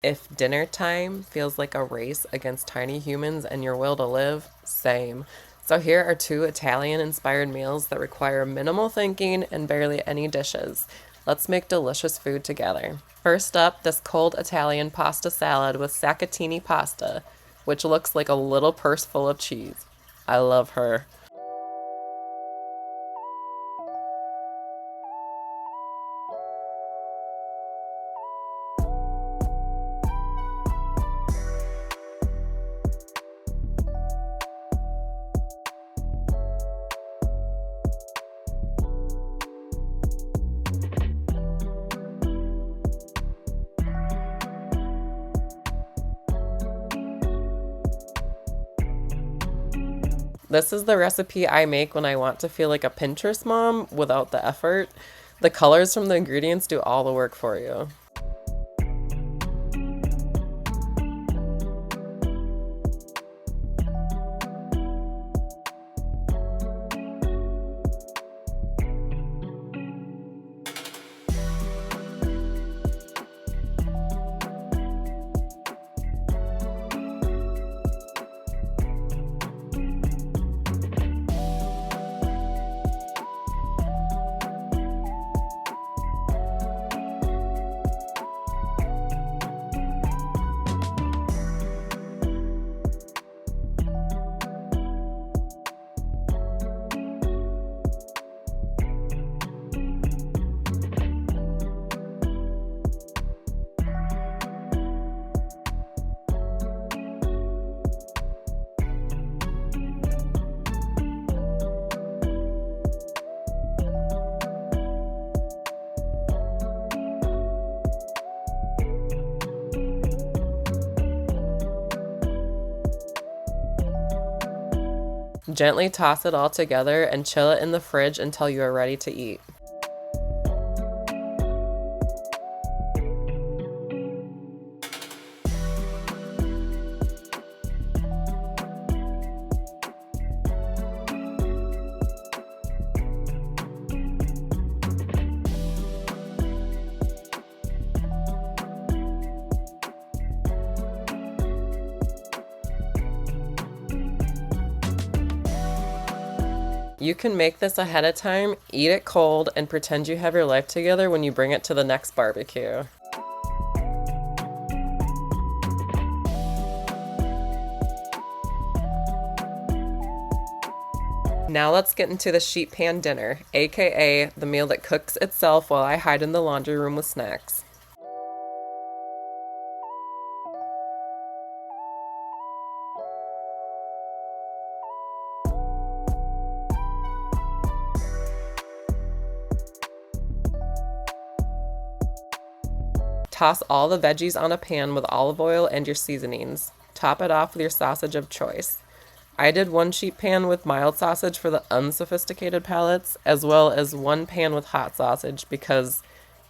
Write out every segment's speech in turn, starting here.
If dinner time feels like a race against tiny humans and your will to live, same. So here are two Italian-inspired meals that require minimal thinking and barely any dishes. Let's make delicious food together. First up, this cold Italian pasta salad with saccitini pasta, which looks like a little purse full of cheese. I love her. This is the recipe I make when I want to feel like a Pinterest mom without the effort. The colors from the ingredients do all the work for you. Gently toss it all together and chill it in the fridge until you are ready to eat. You can make this ahead of time, eat it cold, and pretend you have your life together when you bring it to the next barbecue. Now let's get into the Sheetpan dinner, aka the meal that cooks itself while I hide in the laundry room with snacks. Toss all the veggies on a pan with olive oil and your seasonings. Top it off with your sausage of choice. I did one sheet pan with mild sausage for the unsophisticated palates, as well as one pan with hot sausage because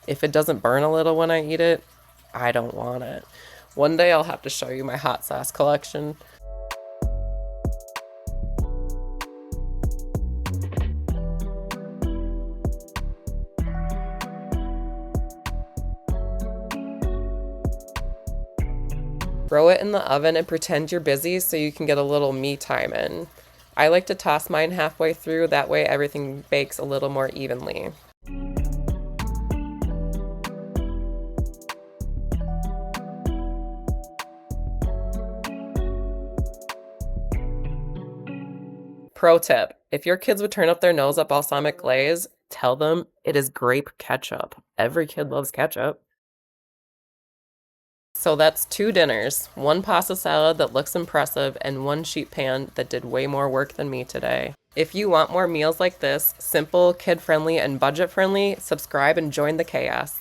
if it doesn't burn a little when I eat it, I don't want it. One day I'll have to show you my hot sauce collection. Throw it in the oven and pretend you're busy so you can get a little me time in. I like to toss mine halfway through, that way everything bakes a little more evenly. Pro tip, if your kids would turn up their nose at balsamic glaze, tell them it is grape ketchup. Every kid loves ketchup. So that's two dinners, one pasta salad that looks impressive and one sheet pan that did way more work than me today. If you want more meals like this, simple, kid-friendly, and budget-friendly, subscribe and join the chaos.